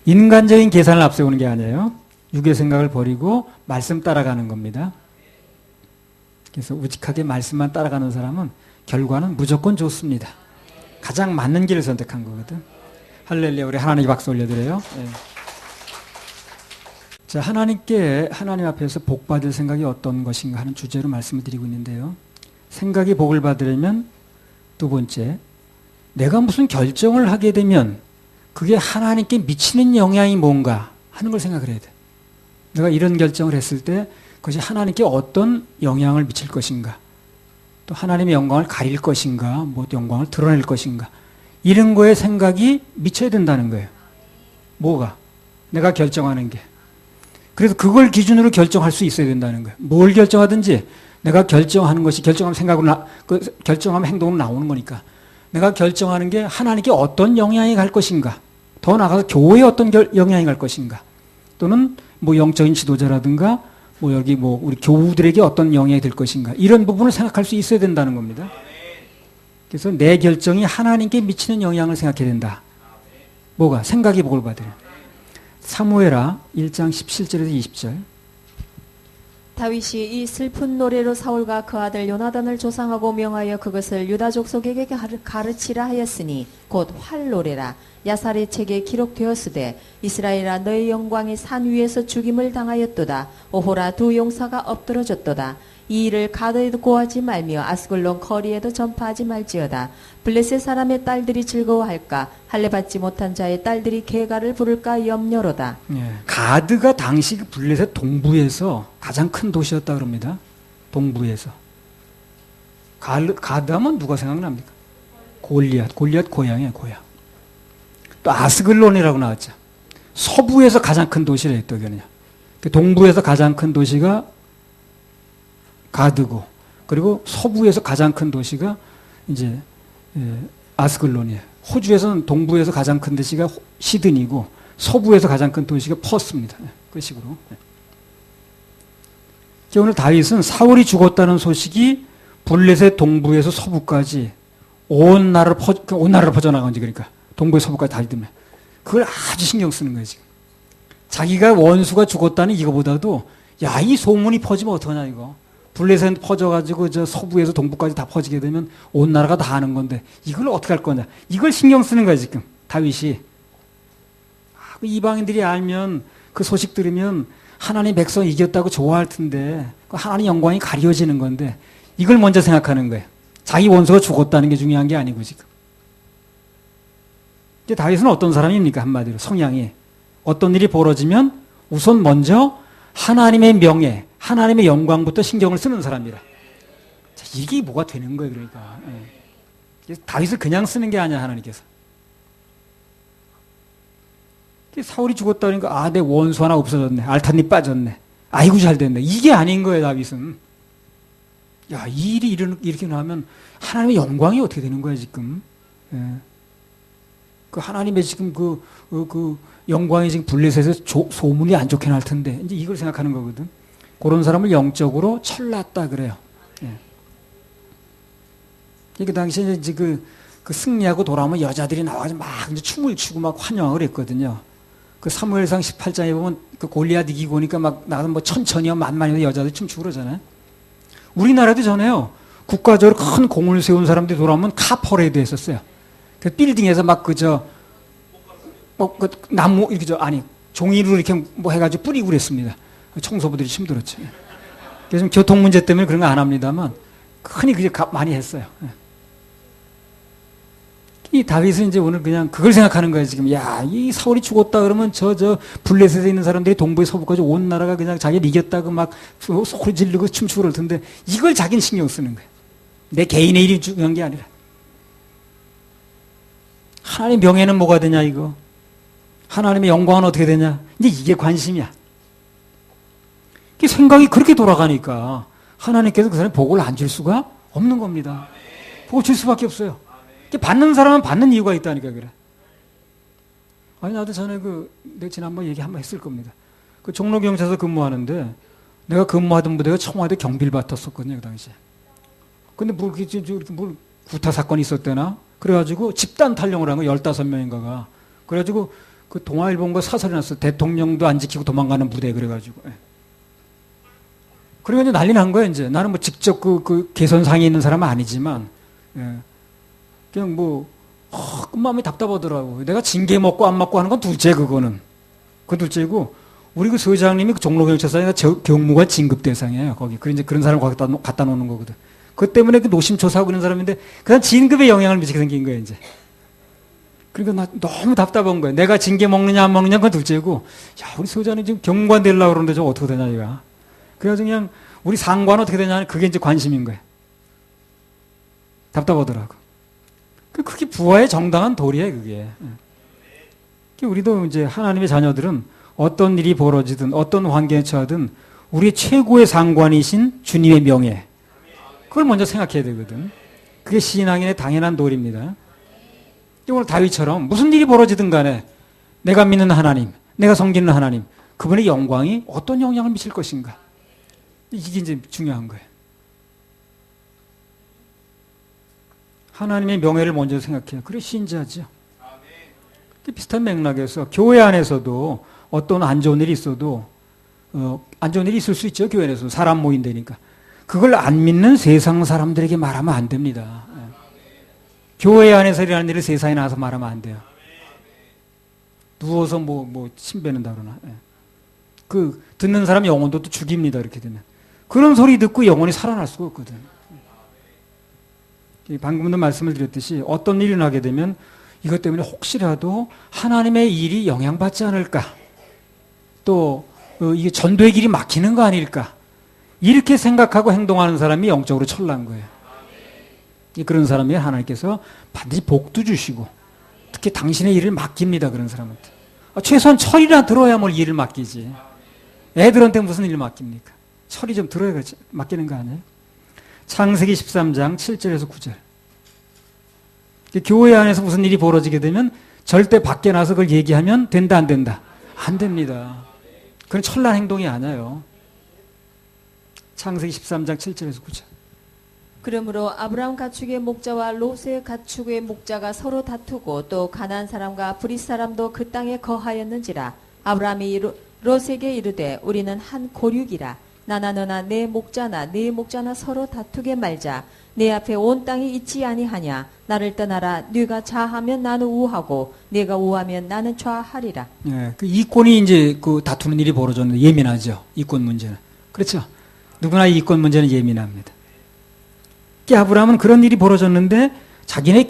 인간적인 계산을 앞세우는 게 아니에요. 육의 생각을 버리고 말씀 따라가는 겁니다. 그래서 우직하게 말씀만 따라가는 사람은 결과는 무조건 좋습니다. 가장 맞는 길을 선택한 거거든. 할렐루야. 우리 하나님 박수 올려드려요. 네. 자, 하나님 앞에서 복 받을 생각이 어떤 것인가 하는 주제로 말씀을 드리고 있는데요. 생각이 복을 받으려면 두 번째, 내가 무슨 결정을 하게 되면 그게 하나님께 미치는 영향이 뭔가 하는 걸 생각을 해야 돼. 내가 이런 결정을 했을 때 그것이 하나님께 어떤 영향을 미칠 것인가, 또 하나님의 영광을 가릴 것인가, 영광을 드러낼 것인가, 이런 거에 생각이 미쳐야 된다는 거예요. 뭐가? 내가 결정하는 게. 그래서 그걸 기준으로 결정할 수 있어야 된다는 거예요. 뭘 결정하든지 내가 결정하는 것이 결정하면 생각으로 결정하면 행동으로 나오는 거니까 내가 결정하는 게 하나님께 어떤 영향이 갈 것인가, 더 나아가서 교회에 어떤 영향이 갈 것인가, 또는 영적인 지도자라든가 우리 교우들에게 어떤 영향이 될 것인가, 이런 부분을 생각할 수 있어야 된다는 겁니다. 그래서 내 결정이 하나님께 미치는 영향을 생각해야 된다. 뭐가? 생각이 복을 받으려. 사무엘하 1장 17절에서 20절. 다윗이 이 슬픈 노래로 사울과 그 아들 요나단을 조상하고 명하여 그것을 유다 족속에게 가르치라 하였으니 곧 활노래라. 야살의 책에 기록되었으되 이스라엘아 너의 영광이 산 위에서 죽임을 당하였도다. 오호라 두 용사가 엎드러졌도다. 이 일을 가드에 고하지 말며 아스글론 거리에도 전파하지 말지어다. 블레셋 사람의 딸들이 즐거워할까? 할례 받지 못한 자의 딸들이 개가를 부를까 염려로다. 예. 가드가 당시 블레셋 동부에서 가장 큰 도시였다 그럽니다. 동부에서. 가드 하면 누가 생각납니까? 골리앗 고향이에요, 고향. 또 아스글론이라고 나왔죠. 서부에서 가장 큰 도시를 했더 그러냐. 동부에서 가장 큰 도시가 가드고, 그리고 서부에서 가장 큰 도시가 이제 아스글론이에요. 호주에서는 동부에서 가장 큰 도시가 시드니고 서부에서 가장 큰 도시가 퍼스입니다. 그 식으로. 오늘 다윗은 사울이 죽었다는 소식이 블레셋 동부에서 서부까지 온 나라로 퍼져나간 거지. 그러니까 동부에서 서부까지 다 듣면 그걸 아주 신경 쓰는 거예요. 지금 자기가 원수가 죽었다는 이거보다도 야, 이 소문이 퍼지면 어떡하냐 이거. 블레셋 퍼져가지고 저 서부에서 동부까지 다 퍼지게 되면 온 나라가 다 아는 건데 이걸 어떻게 할 거냐. 이걸 신경 쓰는 거야 지금 다윗이. 그 이방인들이 알면 그 소식 들으면 하나님 백성 이겼다고 좋아할 텐데 그 하나님 영광이 가려지는 건데 이걸 먼저 생각하는 거예요. 자기 원수가 죽었다는 게 중요한 게 아니고 지금. 이제 다윗은 어떤 사람입니까? 한마디로 성향이. 어떤 일이 벌어지면 우선 먼저 하나님의 명예, 하나님의 영광부터 신경을 쓰는 사람이라. 자, 이게 뭐가 되는 거예요, 그러니까. 예. 다윗을 그냥 쓰는 게 아니야, 하나님께서. 사울이 죽었다 그러니까, 내 원수 하나 없어졌네. 알탄이 빠졌네. 아이고, 잘 됐네. 이게 아닌 거예요, 다윗은. 야, 이 일이 이렇게 나면 하나님의 영광이 어떻게 되는 거야, 지금. 예. 그 하나님의 지금 그 영광이 지금 블레셋에서 소문이 안 좋게 날 텐데, 이제 이걸 생각하는 거거든. 그런 사람을 영적으로 철났다 그래요. 예. 그 당시에 이제 그 승리하고 돌아오면 여자들이 나와서 막 이제 춤을 추고 막 환영을 했거든요. 그 사무엘상 18장에 보면 그 골리앗 이기고 오니까 막 나가서 뭐 천천히요 만만히요 여자들이 춤추고 그러잖아요. 우리나라도 전에요. 국가적으로 큰 공을 세운 사람들이 돌아오면 카 퍼레이드 했었어요. 그 빌딩에서 막 그 나무 이렇게 종이로 이렇게 뭐 해가지고 뿌리고 그랬습니다. 청소부들이 힘들었죠. 그래서 교통 문제 때문에 그런 거 안 합니다만 흔히 그게 많이 했어요. 이 다윗은 이제 오늘 그냥 그걸 생각하는 거예요. 지금 야, 이 사울이 죽었다 그러면 저 블레셋에 있는 사람들이 동부에 서부까지 온 나라가 그냥 자기를 이겼다고 막 소리 지르고 춤추고 그럴 텐데 이걸 자기는 신경 쓰는 거예요. 내 개인의 일이 중요한 게 아니라. 하나님의 명예는 뭐가 되냐 이거. 하나님의 영광은 어떻게 되냐. 이제 이게 관심이야. 생각이 그렇게 돌아가니까 하나님께서 그 사람에 복을 안 줄 수가 없는 겁니다. 복을 줄 수밖에 없어요. 받는 사람은 받는 이유가 있다니까 그래. 아니 나도 전에 내가 지난번 얘기 한번 했을 겁니다. 그 종로경찰서 근무하는데 내가 근무하던 부대가 청와대 경비를 맡았었거든요 그 당시에. 근데 뭘 구타 사건이 있었대나? 그래가지고 집단 탈영을 한 거 15명인가가. 그래가지고 그 동아일보가 사설이 났어. 대통령도 안 지키고 도망가는 부대 그래가지고. 그래가지고 난리 난 거야 이제. 나는 뭐 직접 그 개선상에 있는 사람은 아니지만. 예. 그냥 그 마음이 답답하더라고. 내가 징계 먹고 안 먹고 하는 건 둘째, 그거는. 그건 둘째고, 우리 그 서장님이 그 종로경찰서에 경무관 진급 대상이에요, 거기. 그래, 이제 그런 사람을 거기 갖다 놓는 거거든. 그것 때문에 그 노심초사하고 그런 사람인데, 그냥 진급에 영향을 미치게 생긴 거야, 이제. 그러니까 나 너무 답답한 거야. 내가 징계 먹느냐 안 먹느냐 그건 둘째고, 야, 우리 서장님 지금 경무관 되려고 그러는데 저거 어떻게 되냐, 이거. 그래가지고 그냥 우리 상관 어떻게 되냐, 그게 이제 관심인 거야. 답답하더라고. 그게 부하의 정당한 도리예요, 그게. 우리도 이제 하나님의 자녀들은 어떤 일이 벌어지든 어떤 환경에 처하든 우리의 최고의 상관이신 주님의 명예. 그걸 먼저 생각해야 되거든. 그게 신앙인의 당연한 도리입니다. 오늘 다윗처럼 무슨 일이 벌어지든 간에 내가 믿는 하나님, 내가 섬기는 하나님, 그분의 영광이 어떤 영향을 미칠 것인가. 이게 이제 중요한 거예요. 하나님의 명예를 먼저 생각해요. 그래 신자죠. 비슷한 맥락에서 교회 안에서도 어떤 안 좋은 일이 있어도 안 좋은 일이 있을 수 있죠. 교회 안에서 사람 모인다니까. 그걸 안 믿는 세상 사람들에게 말하면 안 됩니다. 교회 안에서 일어나는 일을 세상에 나와서 말하면 안 돼요. 누워서 침 뱉는다 그러나. 그 듣는 사람 영혼도 또 죽입니다. 이렇게 되면. 그런 소리 듣고 영혼이 살아날 수가 없거든. 방금도 말씀을 드렸듯이 어떤 일이 나게 되면 이것 때문에 혹시라도 하나님의 일이 영향받지 않을까, 또 이게 전도의 길이 막히는 거 아닐까, 이렇게 생각하고 행동하는 사람이 영적으로 철난 거예요. 그런 사람이 하나님께서 반드시 복도 주시고 특히 당신의 일을 맡깁니다. 그런 사람한테. 최소한 철이나 들어야 뭘 일을 맡기지. 애들한테 무슨 일을 맡깁니까? 철이 좀 들어야 맡기는 거 아니에요? 창세기 13장 7절에서 9절. 교회 안에서 무슨 일이 벌어지게 되면 절대 밖에 나서 그걸 얘기하면 된다 안 된다? 안 됩니다. 그건 천란 행동이 아니에요. 창세기 13장 7절에서 9절. 그러므로 아브라함 가축의 목자와 롯의 가축의 목자가 서로 다투고 또 가나안 사람과 브릿 사람도 그 땅에 거하였는지라. 아브라함이 롯에게 이르되 우리는 한 고륙이라. 나나 너나 내 목자나 네 목자나 서로 다투게 말자. 내 앞에 온 땅이 있지 아니하냐. 나를 떠나라. 네가 좌하면 나는 우하고 네가 우하면 나는 좌하리라. 예, 그 이권이 이제 그 다투는 일이 벌어졌는데 예민하죠. 이권 문제는. 그렇죠. 누구나 이권 문제는 예민합니다. 아브라함은 그런 일이 벌어졌는데 자기의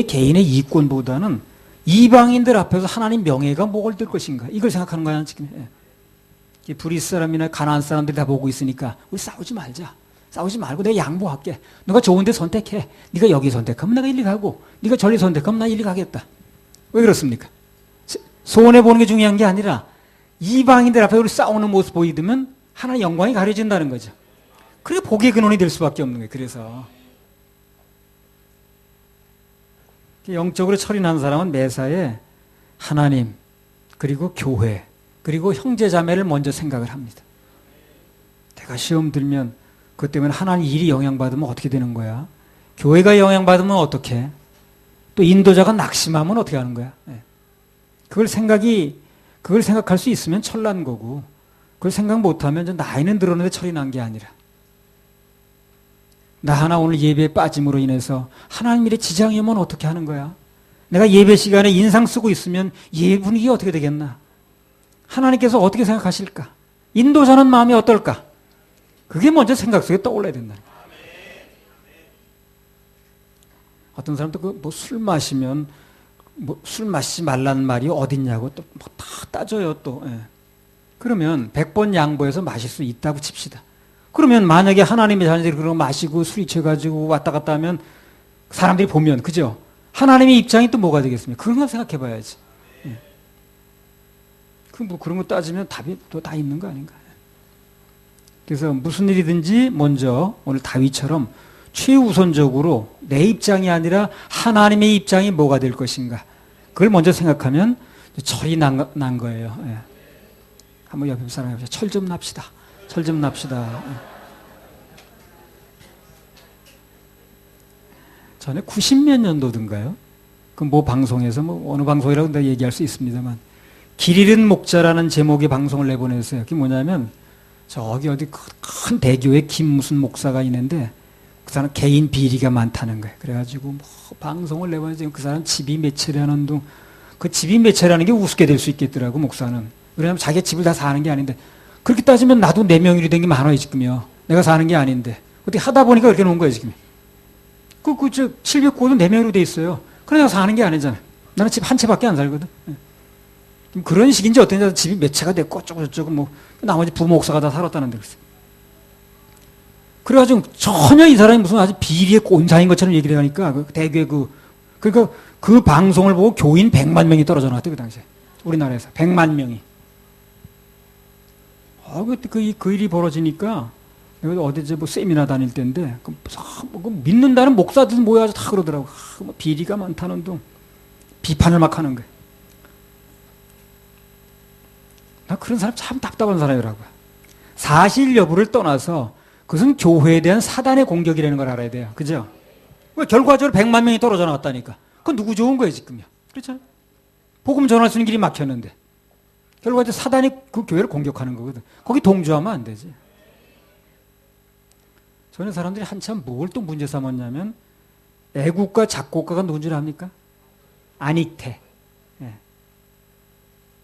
개인의 이권보다는 이방인들 앞에서 하나님 명예가 뭘 될 것인가 이걸 생각하는 거야 지금. 예. 브리스 사람이나 가나안 사람들이 다 보고 있으니까 우리 싸우지 말자. 싸우지 말고 내가 양보할게. 너가 좋은 데 선택해. 네가 여기 선택하면 내가 이리 가고 네가 저리 선택하면 나 이리 가겠다. 왜 그렇습니까? 손해보는 게 중요한 게 아니라 이방인들 앞에 우리 싸우는 모습 보이면 하나님 영광이 가려진다는 거죠. 그게 복의 근원이 될 수밖에 없는 거예요. 그래서 영적으로 철인한 사람은 매사에 하나님 그리고 교회 그리고 형제 자매를 먼저 생각을 합니다. 내가 시험 들면 그것 때문에 하나님 일이 영향받으면 어떻게 되는 거야? 교회가 영향받으면 어떻게? 또 인도자가 낙심하면 어떻게 하는 거야? 그걸 생각할 수 있으면 철난 거고 그걸 생각 못하면 나이는 들었는데 철이 난 게 아니라 나 하나 오늘 예배에 빠짐으로 인해서 하나님 일에 지장이 오면 어떻게 하는 거야? 내가 예배 시간에 인상 쓰고 있으면 예배 분위기 어떻게 되겠나? 하나님께서 어떻게 생각하실까? 인도자는 마음이 어떨까? 그게 먼저 생각 속에 떠올라야 된다. 어떤 사람도 술 마시면 술 마시지 말라는 말이 어딨냐고 또 다 따져요 또. 예. 그러면 100번 양보해서 마실 수 있다고 칩시다. 그러면 만약에 하나님의 자녀들이 그런 거 마시고 술이 취해가지고 왔다 갔다 하면 사람들이 보면 그죠? 하나님의 입장이 또 뭐가 되겠습니까? 그런 거 생각해 봐야지. 예. 그런 거 따지면 답이 또 다 있는 거 아닌가? 그래서 무슨 일이든지 먼저 오늘 다윗처럼 최우선적으로 내 입장이 아니라 하나님의 입장이 뭐가 될 것인가 그걸 먼저 생각하면 철이 난 거예요. 예. 한번 옆에 사람 해보세요. 철 좀 납시다. 철 좀 납시다. 전에 90몇 년도든가요? 그 뭐 방송에서 어느 방송이라고 내가 얘기할 수 있습니다만 길 잃은 목자라는 제목의 방송을 내보냈어요. 그게 뭐냐면 저기 어디 큰 대교에 김 무슨 목사가 있는데 그 사람 개인 비리가 많다는 거예요. 그래가지고 방송을 내보내서 그 사람 집이 몇 채라는 둥 그 집이 몇 채라는 게 우습게 될 수 있겠더라고 목사는. 왜냐하면 자기 집을 다 사는 게 아닌데 그렇게 따지면 나도 내 명의로 된 게 많아요 지금요. 내가 사는 게 아닌데 어떻게 하다 보니까 그렇게 놓은 거예요 지금. 저 709호도 내 명의로 돼 있어요. 그래 내가 사는 게 아니잖아. 나는 집 한 채밖에 안 살거든. 그런 식인지 어떤지 집이 몇 채가 됐고 어쩌고 나머지 부목사가 다 살았다는데 글쎄. 그래가지고 전혀 이 사람이 무슨 아주 비리의 꼰사인 것처럼 얘기를 하니까 그 대교에 그러니까 그 방송을 보고 교인 100만 명이 떨어져 나왔대 그 당시에 우리나라에서 100만 명이. 그때 그 일이 벌어지니까 내가 어디 세미나 다닐 때인데 믿는다는 목사들 모여서 다 그러더라고. 비리가 많다는 둥 비판을 막 하는 거야. 나 그런 사람 참 답답한 사람이라고요. 사실 여부를 떠나서 그것은 교회에 대한 사단의 공격이라는 걸 알아야 돼요. 그죠? 결과적으로 100만 명이 떨어져 나왔다니까. 그건 누구 좋은 거예요, 지금요. 그렇죠? 복음 전할 수 있는 길이 막혔는데. 결과적으로 사단이 그 교회를 공격하는 거거든. 거기 동조하면 안 되지. 저는 사람들이 한참 뭘 또 문제 삼았냐면 애국가 작곡가가 누군 줄 압니까? 안익태. 예.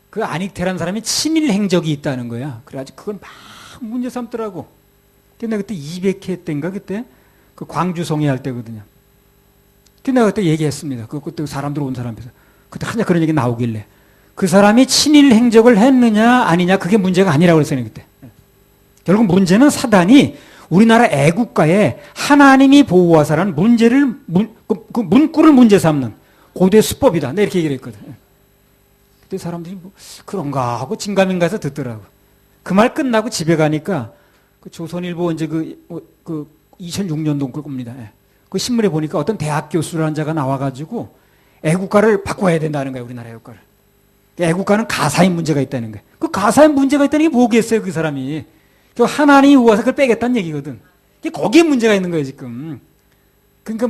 그 안익태라는 사람이 친일 행적이 있다는 거야. 그래가지고 그건 막 문제 삼더라고. 근데 그때 200회 때인가 그때 그 광주 송해 할 때거든요. 근데 내가 그때 얘기했습니다. 그때 사람들 온 사람에서 그때 한참 그런 얘기 나오길래 그 사람이 친일 행적을 했느냐 아니냐 그게 문제가 아니라고 그랬어요 그때. 결국 문제는 사단이 우리나라 애국가에 하나님이 보호하사라는 문제를 그 문구를 문제 삼는 고대 수법이다. 내가 이렇게 얘기를 했거든. 그때 사람들이 그런가 하고 진감인가해서 듣더라고. 그 말 끝나고 집에 가니까 그 조선일보 이제 그 2006년도 겁니다. 그 신문에 보니까 어떤 대학 교수라는 자가 나와가지고 애국가를 바꿔야 된다는 거예요. 우리나라 애국가를. 애국가는 가사인 문제가 있다는 거예요. 그 가사인 문제가 있다는 게 뭐겠어요, 그 사람이. 하나님이 우와서 그걸 빼겠다는 얘기거든. 거기에 문제가 있는 거예요, 지금. 그러니까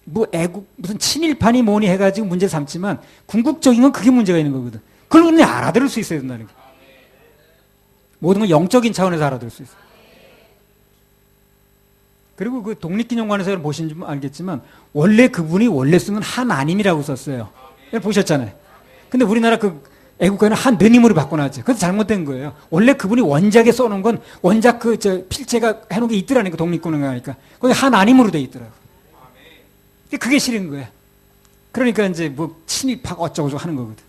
무슨 친일판이 뭐니 해가지고 문제를 삼지만 궁극적인 건 그게 문제가 있는 거거든. 그걸 그냥 알아들을 수 있어야 된다는 거예요. 모든 건 영적인 차원에서 알아들 수 있어요. 그리고 그 독립기념관에서 보신 줄 알겠지만 원래 그분이 원래 쓴 건 하나님이라고 썼어요. 보셨잖아요. 근데 우리나라 그 애국가는 한느님으로 바꿔놨죠. 그것도 잘못된 거예요. 원래 그분이 원작에 써놓은 건 원작 필체가 해놓은 게 있더라니까, 그 독립기념관이니까. 거기 하나님으로 돼 있더라고. 그게 싫은 거야. 그러니까 이제 뭐 침입하고 어쩌고저쩌고 하는 거거든.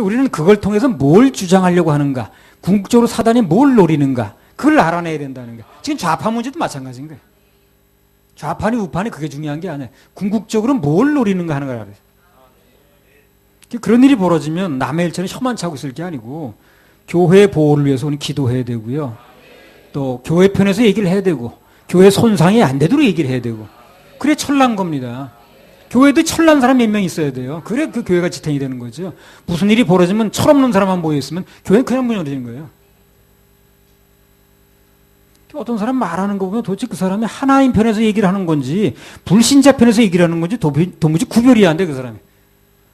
우리는 그걸 통해서 뭘 주장하려고 하는가, 궁극적으로 사단이 뭘 노리는가, 그걸 알아내야 된다는 거야. 지금 좌파 문제도 마찬가지인 거예요. 좌파니 우파니 그게 중요한 게 아니야. 궁극적으로 뭘 노리는가 하는 걸 알아야 돼. 그런 일이 벌어지면 남의 일처럼 혀만 차고 있을 게 아니고 교회 보호를 위해서 우리는 기도해야 되고요. 또 교회 편에서 얘기를 해야 되고 교회 손상이 안 되도록 얘기를 해야 되고 그래 철난 겁니다. 교회도 철난 사람 몇 명 있어야 돼요. 그래 그 교회가 지탱이 되는 거죠. 무슨 일이 벌어지면 철없는 사람만 모여있으면 교회는 그냥 무너지는 거예요. 어떤 사람 말하는 거 보면 도대체 그 사람이 하나님 편에서 얘기를 하는 건지 불신자 편에서 얘기를 하는 건지 도무지 구별이 안 돼, 그 사람이.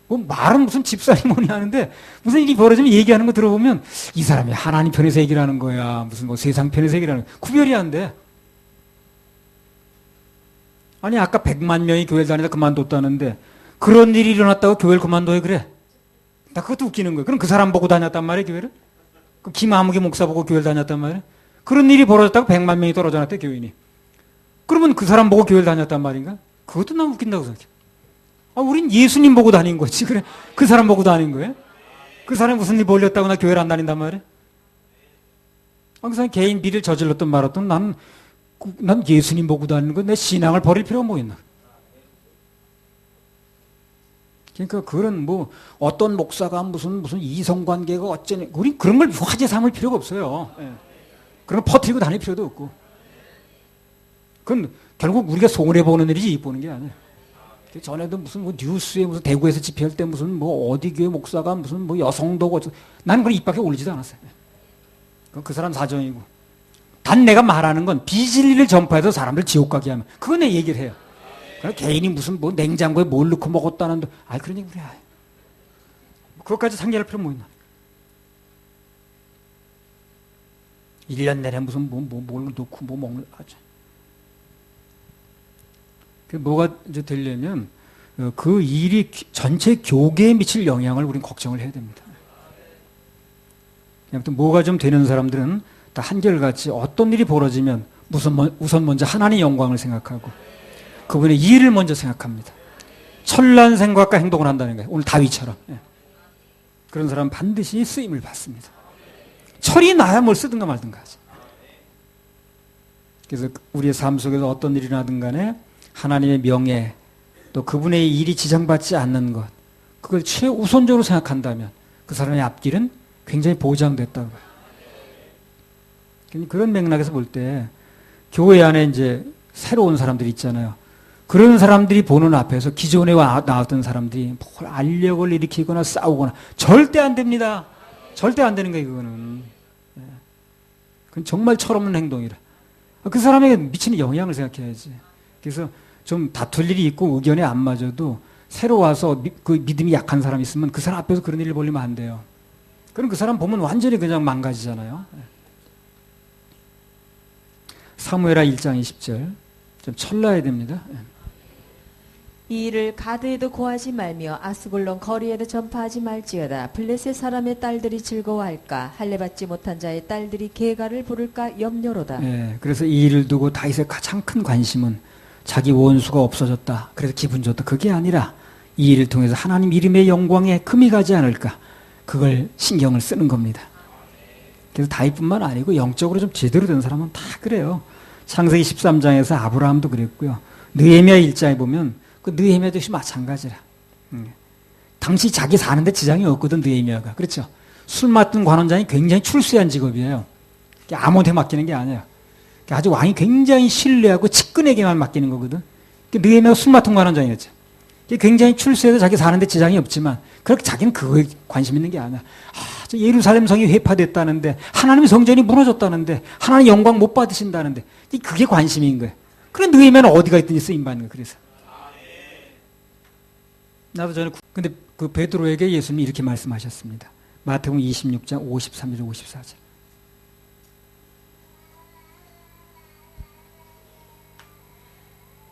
뭐 말은 무슨 집사님 뭐니 하는데 무슨 일이 벌어지면 얘기하는 거 들어보면 이 사람이 하나님 편에서 얘기를 하는 거야, 무슨 뭐 세상 편에서 얘기를 하는 거야. 구별이 안 돼. 아니 아까 100만 명이 교회를 다니다 그만뒀다는데 그런 일이 일어났다고 교회를 그만둬야 그래? 나 그것도 웃기는 거야. 그럼 그 사람 보고 다녔단 말이야, 교회를? 그 김아무개 목사 보고 교회를 다녔단 말이야? 그런 일이 벌어졌다고 100만 명이 떨어져 놨대, 교인이. 그러면 그 사람 보고 교회를 다녔단 말인가? 그것도 너무 웃긴다고 생각해. 우린 예수님 보고 다닌 거지. 그래. 그 사람 보고 다닌 거예요? 그 사람이 무슨 일 벌렸다고 나 교회를 안 다닌단 말이야? 그 사람이 개인 비리를 저질렀던 말았던 난 예수님 보고 다니는 거 내 신앙을 버릴 필요가 뭐 있나? 그러니까 그런 뭐 어떤 목사가 무슨 이성관계가 어쩌니 우린 그런 걸 화제 삼을 필요가 없어요. 예. 그런 거 퍼뜨리고 다닐 필요도 없고. 그건 결국 우리가 손해보는 일이지 이익 보는 게 아니에요. 전에도 무슨 뭐 뉴스에 무슨 대구에서 집회할 때 무슨 뭐 어디 교회 목사가 무슨 뭐 여성도고 나는 그걸 입 밖에 올리지도 않았어요. 그건 그 사람 사정이고. 단 내가 말하는 건 비진리를 전파해서 사람들 지옥 가게 하면 그거 내 얘기를 해요. 그러니까 개인이 무슨 뭐 냉장고에 뭘 넣고 먹었다는데 그런 얘기 우리 그것까지 상기할 필요 뭐 있나? 1년 내내 무슨 뭘 넣고 뭐 먹는 하죠. 뭐가 이제 되려면 그 일이 전체 교계에 미칠 영향을 우리는 걱정을 해야 됩니다. 아무튼 뭐가 좀 되는 사람들은 다 한결같이 어떤 일이 벌어지면 우선 먼저 하나님의 영광을 생각하고 그분의 일을 먼저 생각합니다. 철난 생각과 행동을 한다는 거예요. 오늘 다윗처럼. 그런 사람은 반드시 쓰임을 받습니다. 철이 나야 뭘 쓰든가 말든가 하지. 그래서 우리의 삶 속에서 어떤 일이 나든 간에 하나님의 명예 또 그분의 일이 지장받지 않는 것 그걸 최우선적으로 생각한다면 그 사람의 앞길은 굉장히 보장됐다는 거예요. 그런 맥락에서 볼 때 교회 안에 이제 새로운 사람들이 있잖아요. 그런 사람들이 보는 앞에서 기존에 나왔던 사람들이 뭘 알력을 일으키거나 싸우거나 절대 안 됩니다. 절대 안 되는 거예요, 그거는. 그건 정말 철없는 행동이라. 그 사람에게 미치는 영향을 생각해야지. 그래서 좀 다툴 일이 있고 의견이 안 맞아도 새로 와서 그 믿음이 약한 사람이 있으면 그 사람 앞에서 그런 일을 벌리면 안 돼요. 그럼 그 사람 보면 완전히 그냥 망가지잖아요. 사무엘하 1장 20절 좀 철라야 됩니다. 이 일을 가드에도 고하지 말며 아스글론 거리에도 전파하지 말지어다. 블레셋 사람의 딸들이 즐거워할까? 할례받지 못한 자의 딸들이 계가를 부를까 염려로다. 그래서 이 일을 두고 다윗의 가장 큰 관심은 자기 원수가 없어졌다. 그래서 기분 좋다. 그게 아니라 이 일을 통해서 하나님 이름의 영광에 금이 가지 않을까. 그걸 신경을 쓰는 겁니다. 그래서 다윗뿐만 아니고 영적으로 좀 제대로 된 사람은 다 그래요. 창세기 13장에서 아브라함도 그랬고요. 느헤미야 1장에 보면 그 느헤미야도 역시 마찬가지라. 당시 자기 사는데 지장이 없거든, 느헤미야가. 그렇죠? 술 맡은 관원장이 굉장히 출세한 직업이에요. 아무한테 맡기는 게 아니에요. 아주 왕이 굉장히 신뢰하고 측근에게만 맡기는 거거든. 느헤미야가 술 맡은 관원장이었죠. 굉장히 출세해서 자기 사는데 지장이 없지만 그렇게 자기는 그거에 관심 있는 게 아니야. 저 예루살렘 성이 회파됐다는데 하나님의 성전이 무너졌다는데 하나님 영광 못 받으신다는데 그게 관심인 거예요. 그래 느헤미야는 어디가 있든지 쓰임받는 거예요. 그래서 나도 저는 근데 그 베드로에게 예수님이 이렇게 말씀하셨습니다. 마태복음 26장 53절 54절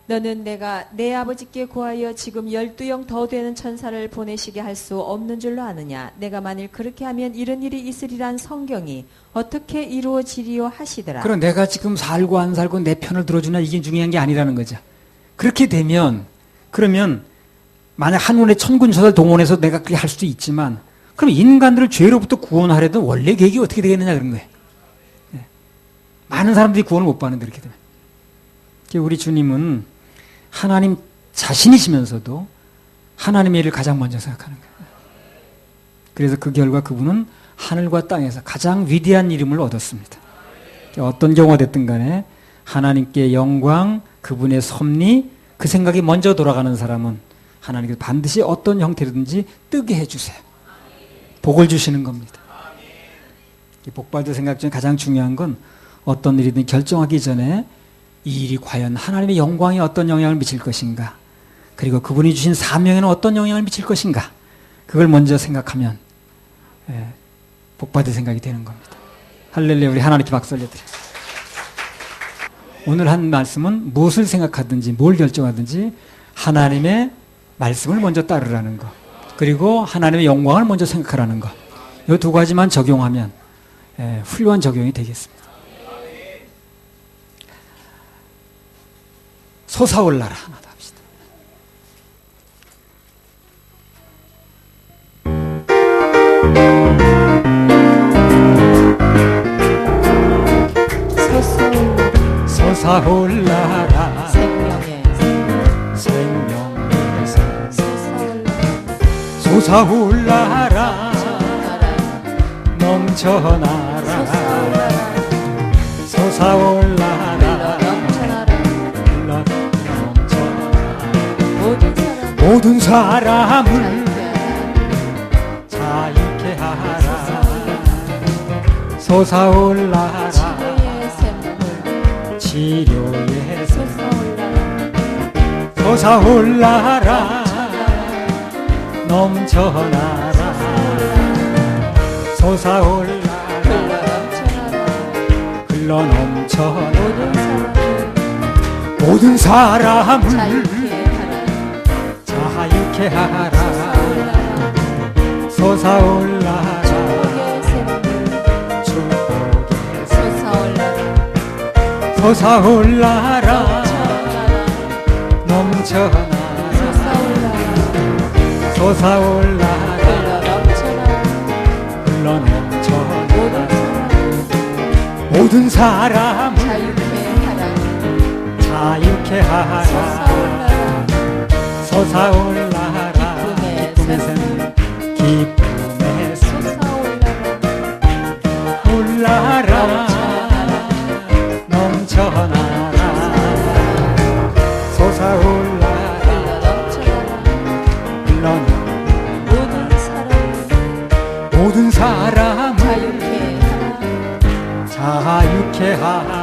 너는 내가 내 아버지께 구하여 지금 12영 더 되는 천사를 보내시게 할 수 없는 줄로 아느냐. 내가 만일 그렇게 하면 이런 일이 있으리란 성경이 어떻게 이루어지리요 하시더라. 그럼 내가 지금 살고 안 살고 내 편을 들어주나 이게 중요한 게 아니라는 거죠. 그렇게 되면 그러면 만약 한눈에 천군천사를 동원해서 내가 그렇게 할 수도 있지만 그럼 인간들을 죄로부터 구원하려던 원래 계획이 어떻게 되겠느냐 그런 거예요. 네. 많은 사람들이 구원을 못 받는데 이렇게 되면. 우리 주님은 하나님 자신이시면서도 하나님의 일을 가장 먼저 생각하는 거예요. 그래서 그 결과 그분은 하늘과 땅에서 가장 위대한 이름을 얻었습니다. 어떤 경우가 됐든 간에 하나님께 영광, 그분의 섭리, 그 생각이 먼저 돌아가는 사람은 하나님께서 반드시 어떤 형태로든지 뜨게 해주세요. 복을 주시는 겁니다. 복받을 생각 중에 가장 중요한 건 어떤 일이든 결정하기 전에 이 일이 과연 하나님의 영광에 어떤 영향을 미칠 것인가, 그리고 그분이 주신 사명에는 어떤 영향을 미칠 것인가, 그걸 먼저 생각하면 복받을 생각이 되는 겁니다. 할렐루야. 우리 하나님께 박수 올려드려요. 오늘 한 말씀은 무엇을 생각하든지 뭘 결정하든지 하나님의 말씀을 먼저 따르라는 것, 그리고 하나님의 영광을 먼저 생각하라는 것, 이 두 가지만 적용하면 훌륭한 적용이 되겠습니다. 솟아올라라 하나 더 합시다. 솟아올라라 생명의 샘 솟아올라라 넘쳐나라 솟아올라라 모든 사람을 자유케 하라 솟아올라라 치료의 솟아올라라 넘쳐나라 솟아올라라 흘러넘쳐나라 모든 사람을 자유케 하라 솟아올라라 축복의 솟아올라라 넘쳐나라 솟아올라라 흘러넘쳐나라 모든 사람을 자유케 하라 솟아올라라 기쁨의 샘 기쁨의 샘 올라라 넘쳐나라 솟아올라라 모든 사람을 자유케 하라